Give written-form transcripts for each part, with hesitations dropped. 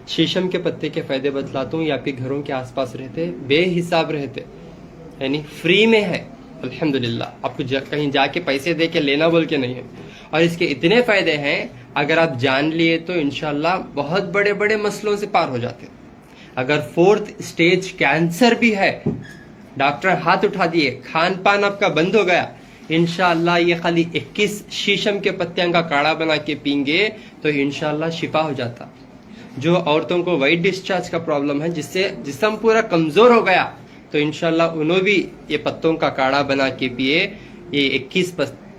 शीशम के पत्ते के फायदे बतलाता हूँ। ये आपके घरों के आसपास रहते, बेहिसाब रहते, यानी फ्री में है अल्हम्दुलिल्लाह। आपको कहीं जाके पैसे दे के लेना बोल के नहीं है। और इसके इतने फायदे हैं, अगर आप जान लिए तो इंशाल्लाह बहुत बड़े बड़े मसलों से पार हो जाते। अगर 4th स्टेज कैंसर भी है, डॉक्टर हाथ उठा दिए, खान पान आपका बंद हो गया, इंशाल्लाह ये खाली 21 शीशम के पत्तियां का काढ़ा बना के पीएंगे तो इंशाल्लाह शिफा हो जाता। जो औरतों को वाइट डिस्चार्ज का प्रॉब्लम है, जिससे जिस्म पूरा कमजोर हो गया, तो इंशाल्लाह उन्होंने भी ये पत्तों का काढ़ा बना के पिए। ये 21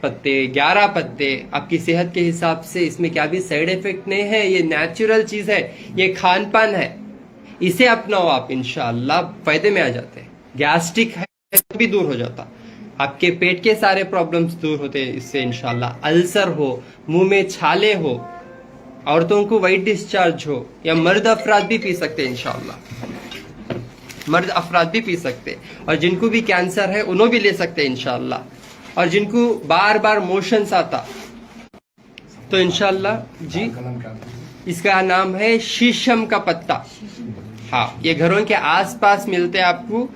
पत्ते, 11 पत्ते आपकी सेहत के हिसाब से, इसमें क्या भी साइड इफेक्ट नहीं है, ये नेचुरल चीज है, ये खान पान है, इसे अपनाओ आप, इंशाल्लाह फायदे में आ जाते हैं। गैस्ट्रिक है भी दूर हो जाता, आपके पेट के सारे प्रॉब्लम्स दूर होते हैं इससे इंशाल्लाह। अल्सर हो, मुंह में छाले हो, औरतों को वाइट डिस्चार्ज हो, या मर्द अफराद भी पी सकते हैं इंशाल्लाह, मर्द अफराद भी पी सकते हैं। और जिनको भी कैंसर है उन्होंने भी ले सकते हैं इंशाल्लाह। और जिनको बार बार मोशंस आता तो इंशाल्लाह जी, इसका नाम है शीशम का पत्ता। हाँ, ये घरों के आसपास मिलते हैं आपको,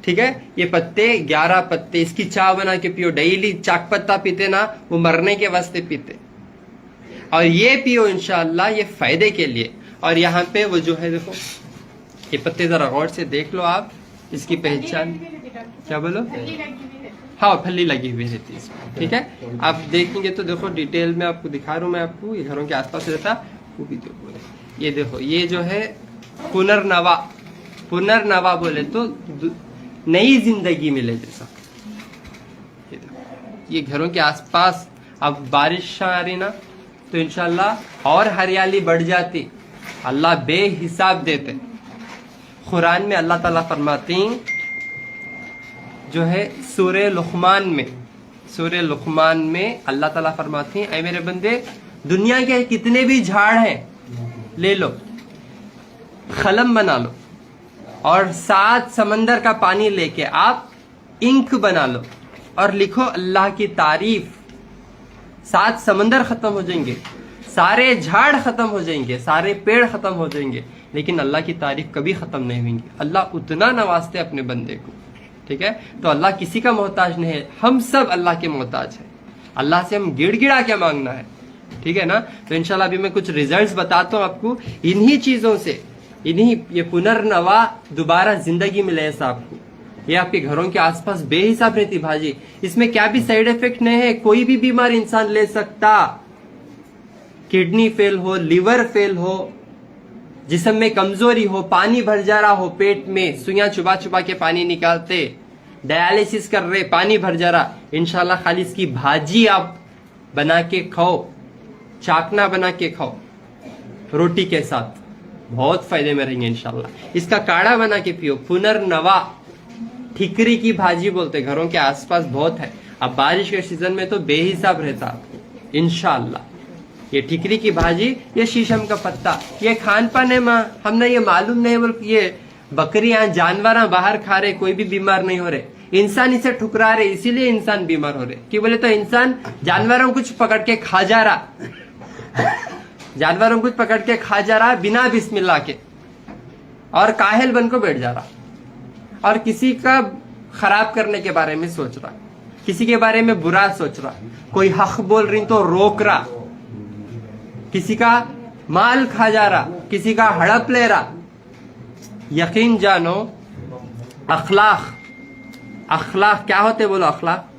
ठीक है। ये पत्ते 11 पत्ते, इसकी चाय बना के पियो। डेली चाक पत्ता पीते ना, वो मरने के वास्ते पीते, और ये पियो इंशाल्लाह, ये फायदे के लिए। और यहाँ पे वो जो है, देखो ये पत्ते जरा गौर से देख लो आप, इसकी पहचान क्या बोलो, हाँ फली लगी हुई रहती है इसमें, ठीक है। आप देखेंगे तो देखो डिटेल में आपको दिखा रहा हूँ मैं आपको, ये घरों के आसपास रहता, वो भी देखो। ये देखो, ये जो है पुनर्नवा, पुनर्नवा बोले तो नई जिंदगी मिले जैसा। ये देखो, ये घरों के आसपास अब बारिश आ रही ना, तो इंशाल्लाह और हरियाली बढ़ जाती, अल्लाह बेहिसाब देते। कुरान में अल्लाह ताला फरमाती जो है सूरह लुक़मान में, सूरह लुक़मान में अल्लाह ताला फरमाती हैं, ऐ मेरे बंदे, दुनिया के कितने भी झाड़ हैं ले लो, कलम बना लो, और 7 समंदर का पानी लेके आप इंक बना लो और लिखो अल्लाह की तारीफ। 7 समंदर खत्म हो जाएंगे, सारे झाड़ खत्म हो जाएंगे, सारे पेड़ खत्म हो जाएंगे, लेकिन अल्लाह की तारीफ कभी खत्म नहीं होंगी। अल्लाह उतना नवाजते अपने बंदे को, ठीक है। तो अल्लाह किसी का मोहताज नहीं है, हम सब अल्लाह के मोहताज है। अल्लाह से हम गिड़गिड़ा क्या मांगना है, ठीक है ना। तो इंशाल्लाह अभी मैं कुछ रिजल्ट्स बताता हूँ आपको, इन्हीं चीजों से, इन्हीं ये पुनर्नवा दोबारा जिंदगी मिले ऐसा आपको। ये आपके घरों के आसपास बेहिसाब रहती भाजी, इसमें क्या भी साइड इफेक्ट नहीं है, कोई भी बीमार इंसान ले सकता। किडनी फेल हो, लिवर फेल हो, जिस्म में कमजोरी हो, पानी भर जा रहा हो पेट में, सुइयां चुबा चुबा के पानी निकालते, डायलिसिस कर रहे, पानी भर जा रहा, इंशाल्लाह खाली इसकी भाजी आप बना के खाओ, चाकना बना के खाओ रोटी के साथ, बहुत फायदे में रहेंगे इंशाल्लाह। इसका काढ़ा बना के पियो। पुनर्नवा, ठिकरी की भाजी बोलते, घरों के आसपास बहुत है। अब बारिश के सीजन में तो बेहिसाब रहता आपको इंशाल्लाह। ये ठिकरी की भाजी, ये शीशम का पत्ता, ये खान पान है माँ, हमने ये मालूम नहीं बोल, ये बकरियां जानवर बाहर खा रहे, कोई भी बीमार नहीं हो रहे, इंसान इसे ठुकरा रहे, इसीलिए इंसान बीमार हो रहे। क्यों बोले तो इंसान जानवरों कुछ पकड़ के खा जा रहा, जानवरों कुछ पकड़ के खा जा रहा बिना बिस्मिल्लाह के, और काहिल बन को बैठ जा रहा, और किसी का खराब करने के बारे में सोच रहा, किसी के बारे में बुरा सोच रहा, कोई हक बोल रही तो रोक रहा, किसी का माल खा जा रहा, किसी का हड़प ले रहा। यकीन जानो, अखलाक, अखलाक क्या होते बोलो, अखलाक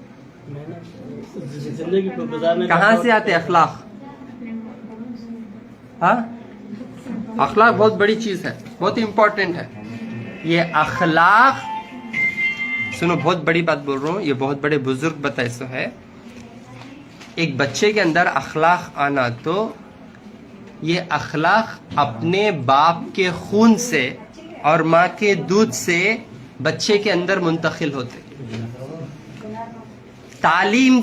कहाँ से आते अखलाक? हाँ, अखलाक बहुत बड़ी चीज है, बहुत इंपॉर्टेंट है। ये अखलाक, सुनो बहुत बड़ी बात बोल रहा हूँ, ये बहुत बड़े बुजुर्ग बताए सो है। एक बच्चे के अंदर अखलाक आना, तो ये अखलाक अपने बाप के खून से और माँ के दूध से बच्चे के अंदर मुंतकिल होते। तालीम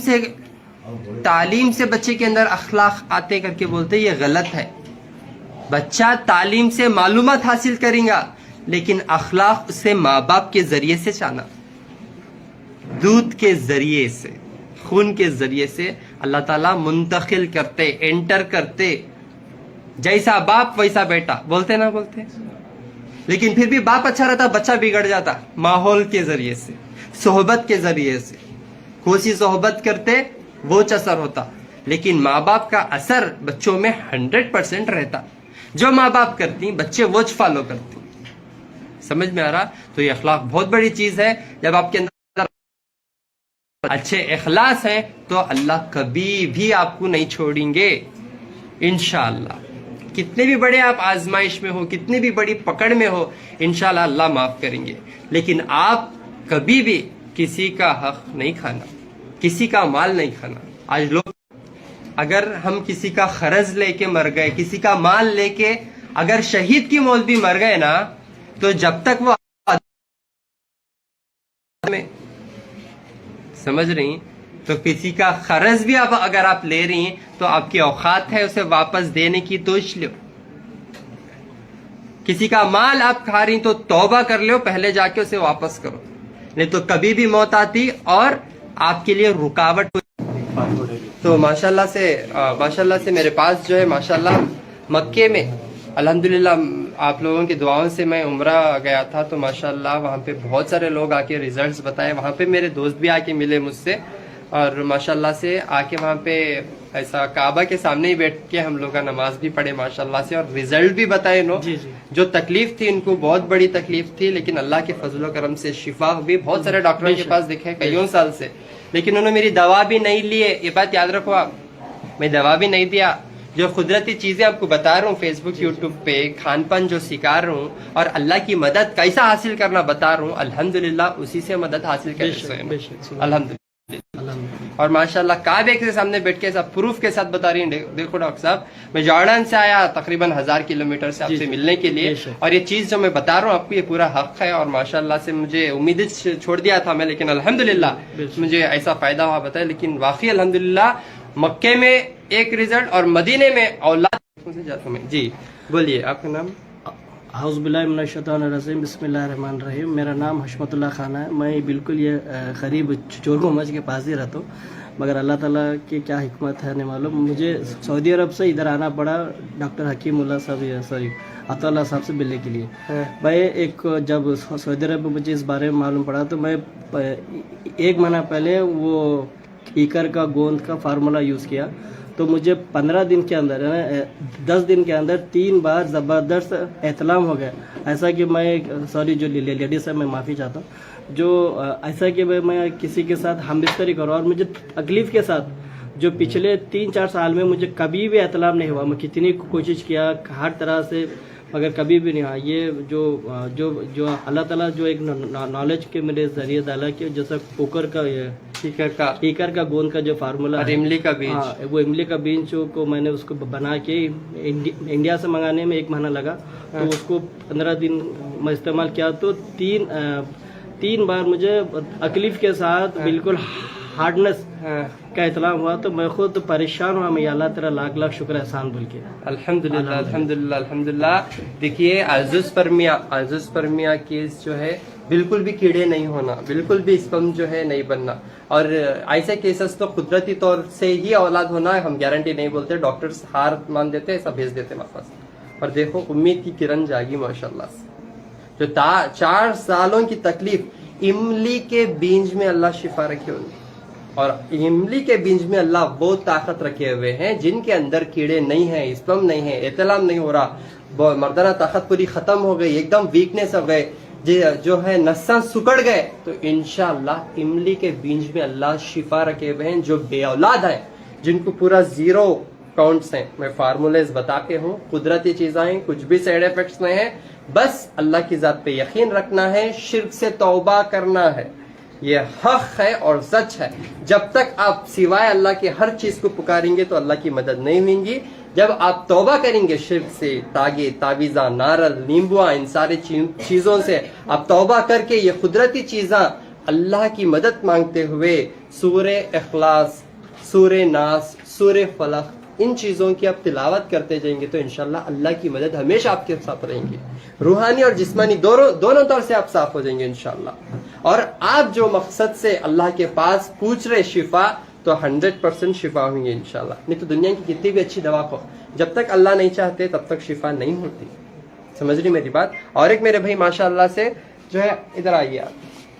से बच्चे के अंदर अखलाक आते करके बोलते, ये गलत है। बच्चा तालीम से मालूमात हासिल करेगा, लेकिन अखलाक उसे माँ बाप के जरिए से जाना, दूध के जरिए से, खून के जरिए से अल्लाह ताला मुंतकिल करते, एंटर करते। जैसा बाप वैसा बेटा, बोलते ना बोलते। लेकिन फिर भी बाप अच्छा रहता, बच्चा बिगड़ जाता, माहौल के जरिए से, सोहबत के जरिए से। कोसी सोहबत करते वो असर होता, लेकिन माँ बाप का असर बच्चों में 100% रहता। जो माँ बाप करती बच्चे वो फॉलो करते। समझ में आ रहा? तो ये अखलाक बहुत बड़ी चीज है। जब आपके अंदर अच्छे इखलास हैं तो अल्लाह कभी भी आपको नहीं छोड़ेंगे इंशाअल्लाह। कितने भी बड़े आप आजमाइश में हो, कितनी भी बड़ी पकड़ में हो, इंशाअल्लाह अल्लाह माफ करेंगे। लेकिन आप कभी भी किसी का हक नहीं खाना, किसी का माल नहीं खाना। आज लोग, अगर हम किसी का खर्ज लेके मर गए, किसी का माल लेके अगर शहीद की मौत भी मर गए ना, तो जब तक वो में समझ रही, तो किसी का खर्ज भी अगर आप ले रही हैं तो आपकी औकात है उसे वापस देने की, तो लो। किसी का माल आप खा रही तो तौबा कर लो, पहले जाके उसे वापस करो, नहीं तो कभी भी मौत आती और आपके लिए रुकावट। तो माशाल्लाह से मेरे पास जो है माशाल्लाह मक्के में अल्हम्दुलिल्लाह आप लोगों की दुआओं से मैं उम्रा गया था, तो माशाल्लाह वहाँ पे बहुत सारे लोग आके रिजल्ट्स बताए। वहाँ पे मेरे दोस्त भी आके मिले मुझसे, और माशाल्लाह से आके वहाँ पे ऐसा काबा के सामने ही बैठ के हम लोग का नमाज भी पढ़े माशाल्लाह से, और रिजल्ट भी बताए नो। जो तकलीफ थी इनको, बहुत बड़ी तकलीफ थी, लेकिन अल्लाह के फजल करम से शिफा हुई। बहुत सारे डॉक्टरों के पास दिखे कईयों साल से, लेकिन उन्होंने मेरी दवा भी नहीं लिए। ये बात याद रखो आप, मैं दवा भी नहीं दिया। जो कुदरती चीजें आपको बता रहा हूँ फेसबुक यूट्यूब पे, खान पान जो सिखा रहा हूँ, और अल्लाह की मदद कैसा हासिल करना बता रहा हूँ, अल्हम्दुलिल्लाह उसी से मदद हासिल कर अल्हम्दुलिल्लाह। और माशाल्लाह काबे के सामने बैठ के सब प्रूफ के साथ बता रही हैं। देखो डॉक्टर साहब, मैं जॉर्डन से आया तकरीबन 1000 किलोमीटर से आपसे मिलने के लिए, और ये चीज जो मैं बता रहा हूँ आपको, ये पूरा हक है। और माशाल्लाह से मुझे उम्मीद छोड़ दिया था मैं, लेकिन अल्हम्दुलिल्लाह मुझे ऐसा फायदा हुआ बताया। लेकिन वाकई अल्हम्दुलिल्लाह मक्के में एक रिजल्ट और मदीने में औलाद। जी बोलिए, आपका नाम? हाउज़ुबिल्लाहिमिनश्शैतानिर्रजीम, बिस्मिल्लाहिर्रहमानिर्रहीम। मेरा नाम हशमतुल्लाह खान है। मैं बिल्कुल ये करीब चोर मच के पास ही रहता हूँ, मगर अल्लाह ताला की क्या हिकमत है नहीं मालूम। मुझे सऊदी अरब से इधर आना पड़ा डॉक्टर हकीमुल्लाह साहब, सॉरी अताउल्लाह साहब से मिलने के लिए। मैं जब सऊदी अरब में मुझे इस बारे में मालूम पड़ा, तो मैं 1 महीना पहले वो ईकर का गोंद का फार्मूला यूज़ किया, तो मुझे 15 दिन के अंदर, 10 दिन के अंदर 3 बार ज़बरदस्त एहतलाम हो गया। ऐसा कि मैं, सॉरी जो लेडीज़ है मैं माफ़ी चाहता हूँ, जो ऐसा कि मैं किसी के साथ हम बिस्तरी करूँ, और मुझे तकलीफ़ के साथ जो पिछले 3-4 साल में मुझे कभी भी एहतलाम नहीं हुआ। मैं कितनी कोशिश किया हर तरह से, मगर कभी भी नहीं हुआ। ये जो अल्लाह ताला जो एक नॉलेज के मेरे जरिए डाला कि जैसा कुकर का, ईकर का गोंद का जो फार्मूला है, इमली का बीज, वो इमली का बीज को मैंने उसको बना के इंडिया से मंगाने में 1 महीना लगा। तो उसको 15 दिन मैं इस्तेमाल किया, तो 3 बार मुझे तकलीफ के साथ बिल्कुल हार्डनेस का इतलाम हुआ। तो मैं खुद परेशान हुआ। मैं अल्लाह तेरा लाख लाख शुक्र एहसान बोल के अल्हम्दुलिल्लाह अल्हम्दुलिल्लाह अल्हम्दुलिल्लाह। देखिए आजुस्पर्मिया केस जो है, बिल्कुल भी कीड़े नहीं होना, बिल्कुल भी स्पर्म जो है नहीं बनना, और ऐसे केसेस तो कुदरती तौर से ही औलाद होना है। हम गारंटी नहीं बोलते, डॉक्टर्स हार मान देते हैं, सब भेज देते वापस। और देखो उम्मीद की किरण जागी माशाल्लाह से। जो 4 सालों की तकलीफ, इमली के बीज में अल्लाह शिफा रखे हुए, और इमली के बीज में अल्लाह वो ताकत रखे हुए हैं जिनके अंदर कीड़े नहीं है, स्पर्म नहीं है, एतलाम नहीं हो रहा, मर्दाना ताकत पूरी खत्म हो गई, एकदम वीकनेस हो गए, जो है नस्सा सुकड़ गए। तो इंशाअल्लाह इमली के बीज में अल्लाह शिफा रखे हुए हैं। जो बे औलाद है, जिनको पूरा 0 काउंट्स हैं, मैं फार्मूलेज बताते हूँ, कुदरती चीजें, कुछ भी साइड इफेक्ट्स नहीं है, बस अल्लाह की जात पे यकीन रखना है, शिर्क से तौबा करना है। ये हक है और सच है। जब तक आप सिवाय अल्लाह के हर चीज को पुकारेंगे तो अल्लाह की मदद नहीं मिलेगी। जब आप तौबा करेंगे शिर्क से, तागे, तावीज़ा, नारल, नींबुआ, इन सारी चीजों से आप तौबा करके ये कुदरती चीज़ा अल्लाह की मदद मांगते हुए सूरे इखलास, सूरे नास, सूरे फलक, इन चीजों की आप तिलावत करते जाएंगे तो इंशाल्लाह अल्लाह की मदद हमेशा आपके साथ रहेंगी। रूहानी और जिस्मानी दोनों तौर से आप साफ हो जाएंगे इंशाल्लाह। और आप जो मकसद से अल्लाह के पास पूछ रहे शिफा, तो 100% शिफा होंगे इंशाल्लाह। नहीं तो दुनिया की कितनी भी अच्छी दवा को जब तक अल्लाह नहीं चाहते तब तक शिफा नहीं होती। समझ रही मेरी बात। और एक मेरे भाई माशाल्लाह से जो है, इधर आइए आप,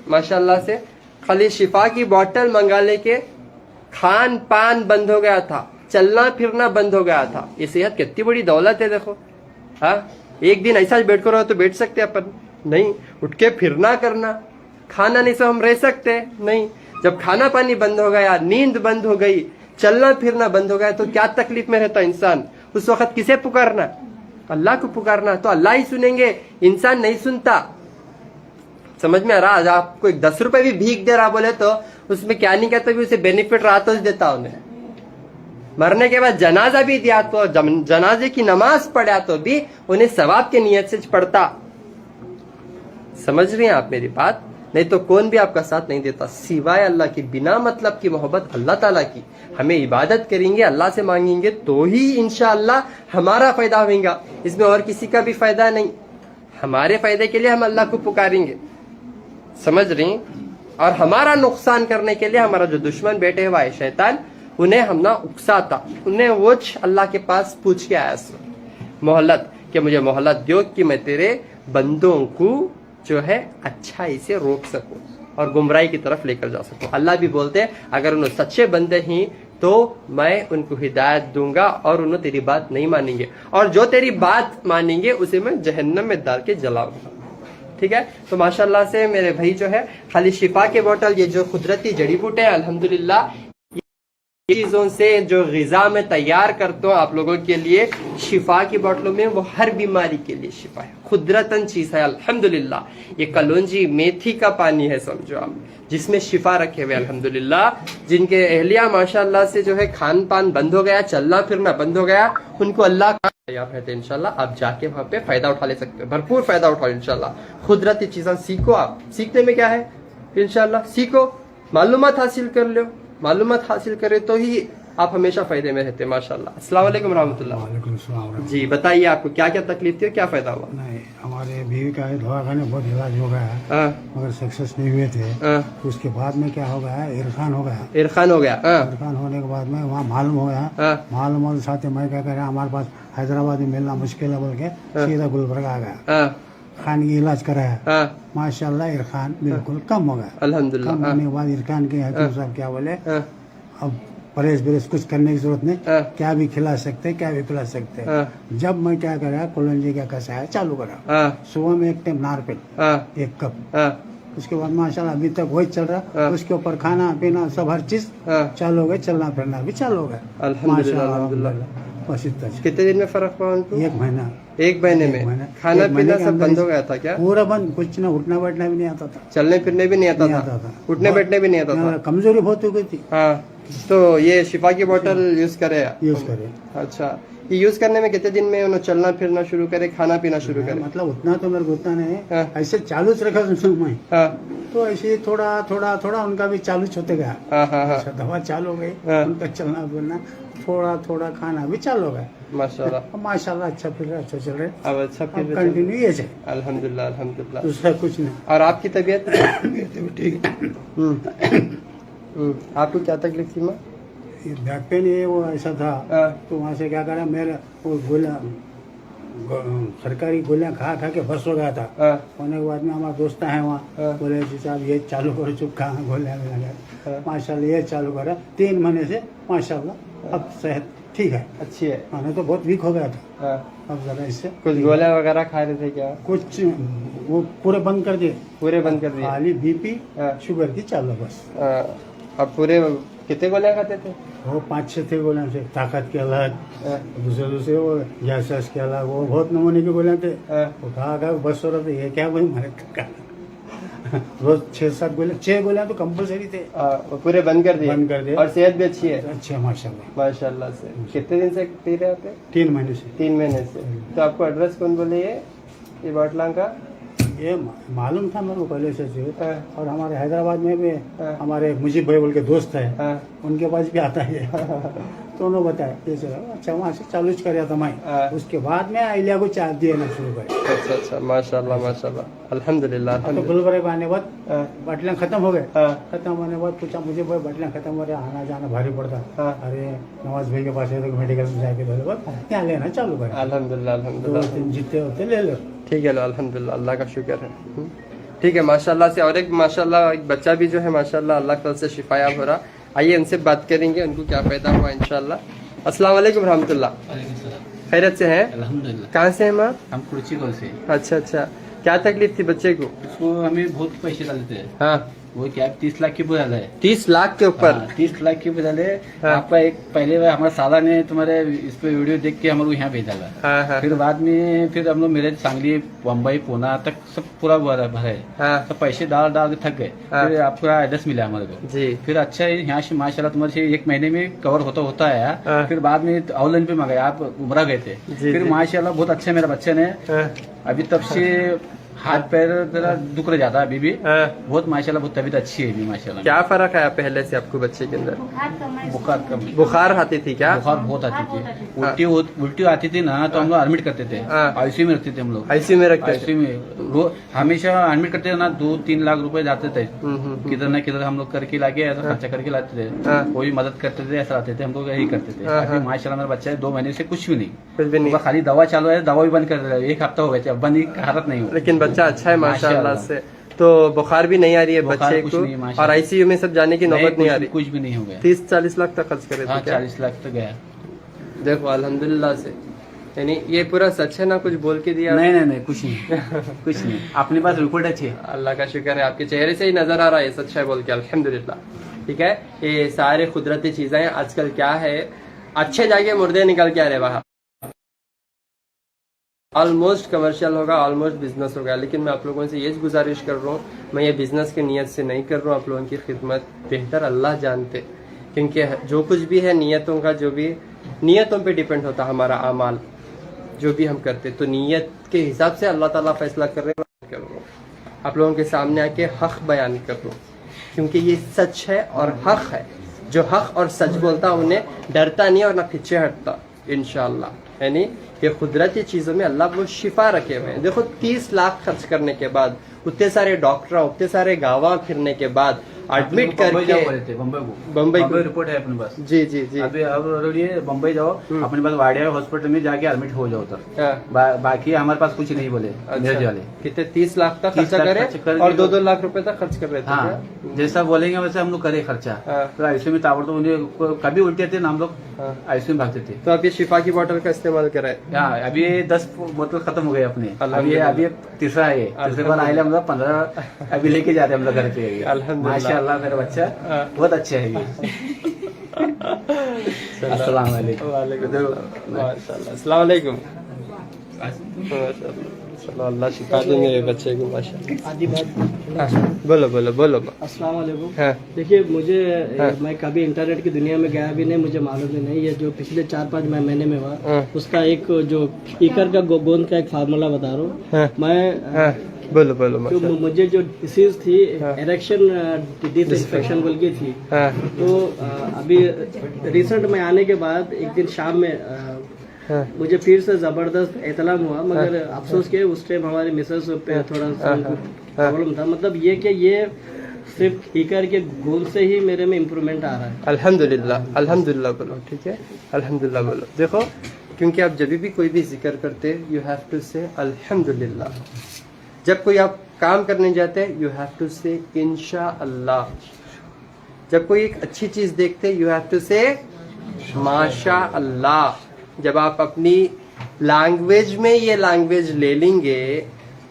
माशाल्लाह से खाली शिफा की बोतल मंगा लेके खान पान बंद हो गया था, चलना फिरना बंद हो गया था। ये सेहत कितनी बड़ी दौलत है देखो। हाँ, एक दिन ऐसा बैठ कर तो बैठ सकते अपन नहीं, उठ के फिरना करना, खाना नहीं से हम रह सकते नहीं। जब खाना पानी बंद हो गया, नींद बंद हो गई, चलना फिरना बंद हो गया, तो क्या तकलीफ में रहता इंसान। उस वक्त किसे पुकारना? अल्लाह को पुकारना। तो अल्लाह ही सुनेंगे, इंसान नहीं सुनता। समझ में आ रहा? आज आपको 10 रुपए भी भीख दे रहा बोले तो उसमें क्या नहीं कहता, भी उसे बेनिफिट रहा तो देता उन्हें। मरने के बाद जनाजा भी दिया तो, जनाजे की नमाज पढ़ा तो भी उन्हें सवाब के नियत से पढ़ता। समझ रहे हैं आप मेरी बात? नहीं तो कौन भी आपका साथ नहीं देता सिवाय अल्लाह की। बिना मतलब की मोहब्बत अल्लाह ताला की। हमें इबादत करेंगे, अल्लाह से मांगेंगे तो ही इंशाअल्लाह हमारा फायदा होगा। इसमें और किसी का भी फायदा नहीं। हमारे फायदे के लिए हम अल्लाह को पुकारेंगे, समझ रही हैं? और हमारा नुकसान करने के लिए हमारा जो दुश्मन बैठे हुआ है शैतान, उन्हें हम ना उकसाता, उन्हें वो अल्लाह के पास पूछ के आया मोहलत, कि मुझे मोहलत दो कि मैं तेरे बंदों को जो है अच्छाई से रोक सकूं और गुमराही की तरफ लेकर जा सकूं। अल्लाह भी बोलते हैं अगर उन्हें सच्चे बंदे ही तो मैं उनको हिदायत दूंगा और उन्हें तेरी बात नहीं मानेंगे, और जो तेरी बात मानेंगे उसे मैं जहन्नम में डाल के जलाऊंगा। ठीक है? तो माशाल्लाह से मेरे भाई जो है खाली शिफा के बोतल, ये जो कुदरती जड़ी बूटे हैं अल्हम्दुलिल्लाह, चीजों से जो ग़िज़ा में तैयार करता हूँ आप लोगों के लिए, शिफा की बोतलों में वो हर बीमारी के लिए शिफा है, कुदरतन चीज है अल्हम्दुलिल्लाह। ये कलौंजी मेथी का पानी है समझो आप, जिसमें शिफा रखे हुए अल्हम्दुलिल्लाह। जिनके अहलिया माशाल्लाह से जो है खान पान बंद हो गया, चलना फिरना बंद हो गया, उनको अल्लाह तैयार रहते हैं इंशाल्लाह। आप जाके वहाँ पे फायदा उठा ले सकते हो, भरपूर फायदा उठाओ इंशाल्लाह। कुदरती चीजें सीखो आप। सीखने में क्या है? इंशाल्लाह सीखो, मालूमात हासिल कर लो। मालूमात हासिल करे तो ही आप हमेशा फायदे में रहते हैं माशाल्लाह। अस्सलाम वालेकुम रहमतुल्लाह। वालेकुम सलाम। जी बताइए आपको क्या क्या तकलीफ थी और क्या फायदा हुआ? नहीं, हमारे बीवी का दवाखाने बहुत इलाज हो गया है, हाँ, मगर सक्सेस नहीं हुए थे। हाँ, तो उसके बाद में क्या हो गया, इरफान हो गया। इरफान हो गया। हाँ, इरफान होने के बाद में वहाँ मालूम हो गया। हाँ, मालूम होने साथ मैं क्या कर रहा, हमारे पास हैदराबाद में मिलना मुश्किल है बोल के सीधा गुलबर्गा आ गया, हाँ, खान की इलाज कराया। हाँ, माशाल्लाह इरफान बिल्कुल कम हो गया। अल्हम्दुलिल्लाह। कम हाँ, होने के बाद इरफान के हकीम साहब क्या बोले, हाँ, अब परहेज वरहेज कुछ करने की जरूरत नहीं, हाँ, क्या भी खिला सकते क्या भी पिला सकते। हाँ, जब मैं क्या करा, कलौंजी का कसाया चालू करा, हाँ, सुबह में एक टाइम नारपेल हाँ, 1 कप, हाँ, उसके बाद माशाल्लाह अभी तक वही चल रहा। हाँ। उसके ऊपर खाना पीना सब हर चीज हाँ, चालू हो गए, चलना फिरना भी चालू हो गया। अल्हम्दुलिल्लाह, माशाल्लाह, अल्हम्दुलिल्लाह। बस इतना ही। कितने दिन में फर्क हुआ उनको? 1 महीना। 1 महीने एक महीना। में खाना एक महीने पीना के सब अंदर बंद हो गया था क्या? पूरा बंद, कुछ ना उठना बैठना भी नहीं आता था। चलने फिरने भी नहीं आता नहीं था, आता था। उठने बैठने भी नहीं आता था। कमजोरी बहुत हो गई थी। हाँ, तो ये शिफा की बोतल यूज करे? यूज करे। अच्छा, ये यूज करने में कितने दिन में उन्हें चलना फिरना शुरू करे, खाना पीना शुरू करे? मतलब उतना तो मेरे को उतना नहीं, हाँ। ऐसे चालू से रखा मैं, हाँ, तो ऐसे थोड़ा थोड़ा थोड़ा उनका भी चालू होते गया। हाँ, हाँ, हाँ, अच्छा, दवा चालू हो गई, हाँ। उनका चलना फिरना थोड़ा थोड़ा खाना भी चालू हो गया। माशाल्लाह। अब माशाल्लाह अच्छा फिर रहा, अच्छा चल रहे। अब अच्छा अब फिर कंटिन्यू ये है, अल्हम्दुलिल्लाह, अल्हम्दुलिल्लाह। दूसरा कुछ नहीं। और आपकी तबीयत? ठीक है। आपको क्या तकलीफ थी माँ? ये बैक पेन ये वो ऐसा था, हाँ, तो वहाँ से क्या करा, मेरा वो गोलियाँ सरकारी गोलियाँ खा खा के बस हो गया था। हाँ, होने के बाद में हमारे दोस्त हैं वहाँ, हाँ। बोले जी साहब ये चालू करो, चुप कहाँ गोलियाँ में लगा। हाँ। माशाल्लाह ये चालू करा 3 महीने से, माशाल्लाह अब सेहत ठीक है। अच्छी है। हाँ, नहीं तो बहुत वीक हो गया था, हाँ, अब जरा इससे कुछ गोलियां वगैरह खा रहे थे क्या? कुछ वो पूरे बंद कर दिए, पूरे बंद कर दिए? खाली बीपी हाँ। शुगर की चालू बस। अब पूरे कितने गोलियां खाते थे? वो 5-6 थे गोलियां से, ताकत के अलग, हाँ, दूसरे वो गैस के अलग, वो बहुत नमूने की गोलियां थे। हाँ, वो खा बस हो रहा था, ये क्या भाई मारे रोज 6-7 गोलियां, 6 गोलियां तो कंपलसरी थे, वो पूरे बंद कर दिए? बंद कर दिए। और सेहत भी अच्छी है अच्छा माशाल्लाह। माशाल्लाह से? कितने दिन से पी रहे थे? 3 महीने से। 3 महीने से। तो आपको एड्रेस कौन बोले ये बाटला का? ये मालूम था मेरे को पहले से जो, हाँ, और हमारे हैदराबाद में भी हाँ। हमारे मुजीब भाई बोल के दोस्त है, हाँ, उनके पास भी आता है। दोनों बताए ये चला अच्छा वहाँ से चालू कराया था मैं हाँ। उसके बाद में अहिल्या को चाय देना शुरू करे अच्छा अच्छा माशाल्लाह माशाल्लाह अल्हम्दुलिल्लाह तो अल्हम्दुलिल्लाह गुलबर्ग आने के बाद हाँ, बाटलियाँ खत्म हो गए हाँ, खत्म होने के बाद पूछा मुझे भाई बाटलियाँ खत्म हो रहे आना जाना भारी पड़ता हाँ। अरे नवाज भाई के पास है तो मेडिकल में जाके बोले बाद यहाँ लेना चालू करे अल्हम्दुलिल्लाह दो अल्हम्दुलिल्लाह तीन जितने होते ले लो ठीक है लो अल्हम्दुलिल्लाह अल्लाह का शुक्र है ठीक है माशाल्लाह से। और एक माशाल्लाह एक बच्चा भी जो है माशाल्लाह अल्लाह कल से शिफायाब हो रहा। आइए उनसे बात करेंगे उनको क्या पैदा हुआ इंशाल्लाह। अस्सलाम वालेकुम रहमतुल्लाह। खैरियत से हैं? अल्हम्दुलिल्लाह। कहाँ से हैं माँ? हम कुर्ची कल से अच्छा अच्छा क्या तकलीफ थी बच्चे को? उसको हमें बहुत पैसे डालते हैं हाँ वो क्या 30 लाख के ऊपर डाला है 30 लाख के ऊपर 30 लाख के ऊपर डाले हाँ। आपका एक पहले बार हमारे साला ने तुम्हारे इस पे वीडियो देख के हम लोग यहाँ भेज डाला हाँ हाँ फिर बाद में फिर हम लोग मेरे सांगली बम्बई पूना तक सब पूरा भरा है हाँ सब पैसे डाल डाल के थक गए हाँ। फिर आपका एड्रेस मिला हमारे को जी फिर अच्छा है यहाँ से माशाल्लाह तुम्हारे से एक महीने में कवर होता आया हाँ। फिर बाद में ऑनलाइन पे मंगाया आप उमरा गए थे जी, फिर जी। माशाल्लाह बहुत अच्छा मेरा बच्चे ने हाँ, अभी तब से हाथ पैर जरा दुख रह जाता है अभी भी हाँ। बहुत माशाल्लाह बहुत तबीयत अच्छी है अभी माशाल्लाह क्या फर्क आया पहले से आपको बच्चे के अंदर? बुखार कम बुखार आती थी क्या? बुखार बहुत आती थी उल्टी आती थी ना तो हम लोग एडमिट करते थे हाँ। आईसीयू में रखते थे हम लोग आईसीयू में रखते थे? आईसीयू में हमेशा एडमिट करते थे ना 2-3 लाख रुपए जाते थे किधर न किधर हम लोग करके लाके ऐसा खर्चा करके लाते थे हाँ। कोई मदद करते थे ऐसा आते थे हम लोग यही करते थे हाँ, अभी हाँ। माशाल्लाह मेरा बच्चा है 2 महीने से कुछ भी नहीं कुछ भी नहीं उनका खाली दवा चालू है दवा भी बंद कर दिया 1 हफ्ता हो गया अब बंद की हालत नहीं हो लेकिन बच्चा अच्छा है माशाल्लाह माशाल्लाह। से। तो बुखार भी नहीं आ रही है बुखार बच्चे कुछ को नहीं, माशाल्लाह। और आईसीयू में सब जाने की नौबत नहीं आ रही? कुछ भी नहीं हो गया 30-40 लाख तक खर्च करे हाँ थे क्या? 40 लाख तक गया देखो अल्हम्दुलिल्लाह से यानी ये पूरा सच है ना? कुछ बोल के दिया? नहीं नहीं नहीं कुछ नहीं कुछ नहीं अपने पास रिपोर्ट अच्छी है अल्लाह का शुक्र है आपके चेहरे से ही नजर आ रहा है सच है बोल के अल्हम्दुलिल्लाह। ठीक है ये सारे कुदरती चीजें हैं। आजकल क्या है अच्छे जाके मुर्दे निकल के आ रहे बाहर। ऑलमोस्ट कमर्शियल होगा ऑलमोस्ट बिजनेस होगा लेकिन मैं आप लोगों से ये गुजारिश कर रहा हूँ मैं ये बिजनेस की नीयत से नहीं कर रहा हूँ। आप लोगों की खिदमत बेहतर अल्लाह जानते क्योंकि जो कुछ भी है नीयतों का जो भी नीयतों पे डिपेंड होता हमारा अमाल जो भी हम करते तो नीयत के हिसाब से अल्लाह ताला फैसला कर रहे हैं। कर रहा हूँ आप लोगों के सामने आके हक बयान कर रहा हूँ क्योंकि ये सच है और हक है। जो हक और सच बोलता उन्हें डरता नहीं और ना पीछे हटता इंशाअल्लाह। यानी ये कुदरती चीजों में अल्लाह वो शिफा रखे हुए हैं। देखो 30 लाख खर्च करने के बाद उतने सारे डॉक्टर उतने सारे गाँव फिरने के बाद एडमिट करके बम्बई को रिपोर्ट है अपने पास जी जी जी अभी ऑलरेडी बम्बई जाओ अपने पास वाडिया हॉस्पिटल में जाके एडमिट हो जाओ उधर हाँ, बाकी हमारे पास कुछ नहीं बोले मेरे वाले कितने 30 लाख तक 30 खर्चा लाख करे खर्च कर और दिए 2-2 लाख रुपए तक खर्च कर रहे थे हाँ क्या? जैसा बोलेंगे वैसे हम लोग करे खर्चा हाँ। तो आईसीयू में ताबड़तोड़ उन्हें कभी उल्टी आते ना हम लोग हाँ। आईसीयू में भागते थे तो आप ये शिफा की बोतल का इस्तेमाल कराए? हाँ अभी 10 बोतल खत्म हो गए अपने अभी अल्हम्दुलिल्लाह। अभी तीसरा है तीसरे बार आए हम लोग 15 अभी लेके जाते हम लोग घर पे अल्हम्दुलिल्लाह। माशाल्लाह मेरा बच्चा हाँ। बहुत अच्छा है ये अस्सलाम वालेकुम वालेकुम माशाल्लाह अस्सलाम वालेकुम माशाल्लाह चलो अल्लाह शिफा देंगे ये बच्चे को माशाल्लाह। आदि बात हाँ, बोलो बोलो बोलो अस्सलाम वालेकुम। हाँ देखिए मुझे हाँ। मैं कभी इंटरनेट की दुनिया में गया भी नहीं मुझे मालूम भी नहीं। ये जो पिछले 4-5 महीने में हुआ हाँ। उसका एक जो ईकर का गोंद का एक फार्मूला बता रहा हूँ हाँ मैं। हाँ बोलो बोलो जो माशाल्लाह। मुझे जो डिसीज थी हाँ। इरेक्शन डिसइंफेक्शन बोल की थी हाँ तो अभी रिसेंट में आने के बाद एक दिन शाम में हाँ मुझे फिर से जबरदस्त एतलाम हुआ मगर अफसोस के उस टाइम हमारी मिसेस पे थोड़ा सा प्रॉब्लम था। मतलब ये कि ये सिर्फ ईकर के गोल से ही मेरे में इम्प्रूवमेंट आ रहा है। अल्हम्दुलिल्लाह अल्हम्दुलिल्लाह बोलो ठीक है अल्हम्दुलिल्लाह बोलो। देखो क्योंकि आप जब भी कोई भी जिक्र करते यू हैव टू से अल्हम्दुलिल्लाह। जब कोई आप काम करने जाते हैं यू हैव टू से इंशाअल्लाह। जब कोई एक अच्छी चीज देखते यू हैव टू से माशा अल्लाह। जब आप अपनी लैंग्वेज में ये लैंग्वेज ले लेंगे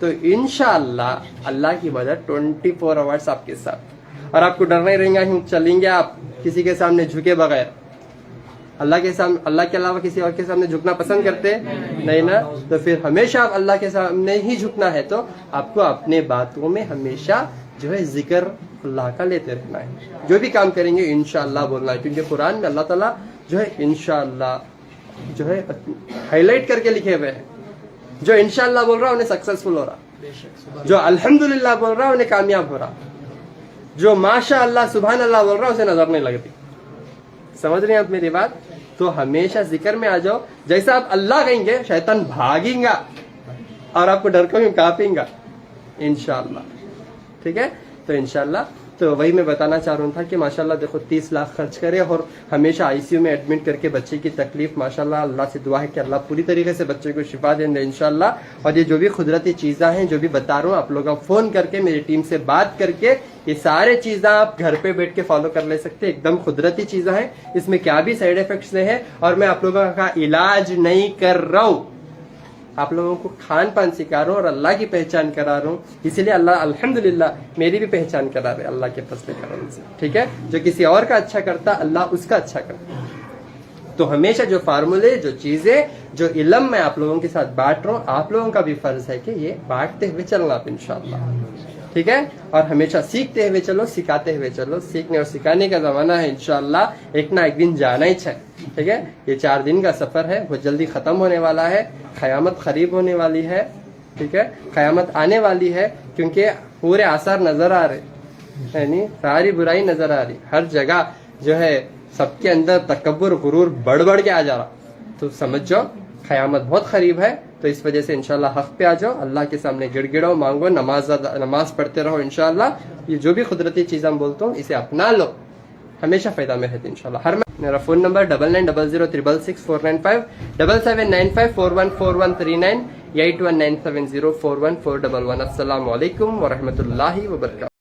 तो इंशाअल्लाह अल्लाह की मदद 24 आवर्स आपके साथ। और आपको डर नहीं रहेगा कि चलेंगे आप किसी के सामने झुके बगैर। अल्लाह के सामने अल्लाह के अलावा किसी और के सामने झुकना पसंद करते नहीं ना? तो फिर हमेशा आप अल्लाह के सामने ही झुकना है तो आपको अपने बातों में हमेशा जो है जिक्र अल्लाह का लेते रहना है। जो भी काम करेंगे इंशाअल्लाह बोलना है क्योंकि कुरान में अल्लाह ताला जो है इंशाअल्लाह जो है हाईलाइट करके लिखे हुए हैं। जो इंशाअल्लाह बोल रहा है उन्हें सक्सेसफुल हो रहा, जो अल्हम्दुलिल्लाह बोल रहा है उन्हें कामयाब हो रहा, जो माशा अल्लाह सुभान अल्लाह बोल रहा है उसे नजर नहीं लगती। समझ रहे हैं आप मेरी बात? तो तो हमेशा जिक्र में आ जाओ। जैसा आप अल्लाह कहेंगे शैतान भागेगा और आपको डर को कांपेगा इंशाल्लाह। ठीक है, तो इंशाल्लाह तो वही मैं बताना चाह रहा था कि माशाल्लाह देखो 30 लाख खर्च करे और हमेशा आईसीयू में एडमिट करके बच्चे की तकलीफ, माशाल्लाह अल्लाह से दुआ है कि अल्लाह पूरी तरीके से बच्चे को शिफा दे इंशाल्लाह। और ये जो भी कुदरती चीज़ें हैं जो भी बता रहा हूँ, आप लोग फ़ोन करके मेरी टीम से बात करके ये सारे चीज़ें आप घर पे बैठ के फॉलो कर ले सकते हैं। एकदम कुदरती चीज़ें हैं, इसमें क्या भी साइड इफेक्ट्स नहीं है और मैं आप लोगों का इलाज नहीं कर रहा हूँ, आप लोगों को खान पान सिखा रहा हूँ और अल्लाह की पहचान करा रहा हूँ। इसीलिए अल्लाह अल्हम्दुलिल्लाह मेरी भी पहचान करा रहे अल्लाह के फजल करम से। ठीक है, जो किसी और का अच्छा करता अल्लाह उसका अच्छा करता। तो हमेशा जो फार्मूले, जो चीजें, जो इल्म मैं आप लोगों के साथ बांट रहा हूँ, आप लोगों का भी फर्ज है कि ये बांटते हुए चलना आप इंशाल्लाह। ठीक है, और हमेशा सीखते हुए चलो, सिखाते हुए चलो। सीखने और सिखाने का जमाना है इंशाल्लाह, एक ना एक दिन जाना ही है। ठीक है, ये 4 दिन का सफर है, वो जल्दी खत्म होने वाला है। क़यामत करीब होने वाली है। ठीक है, क़यामत आने वाली है क्योंकि पूरे आसार नजर आ रहे, यानी सारी बुराई नजर आ रही, हर जगह जो है सबके अंदर तकब्बुर गुरूर बढ़ के आ जा रहा। तो समझ जाओ क़यामत बहुत करीब है। तो इस वजह से इंशाल्लाह हक पे आ जाओ, अल्लाह के सामने गिड़गिड़ाओ, मांगो, नमाज पढ़ते रहो इंशाल्लाह। ये जो भी कुदरती चीज़ हम बोलते हो इसे अपना लो, हमेशा फायदा में रहते इंशाल्लाह। हर मेरा फोन नंबर 9900666495 7795414139 8197041411। अस्सलामु अलैकुम वरहमतुल्लाहि वबरकातुहू।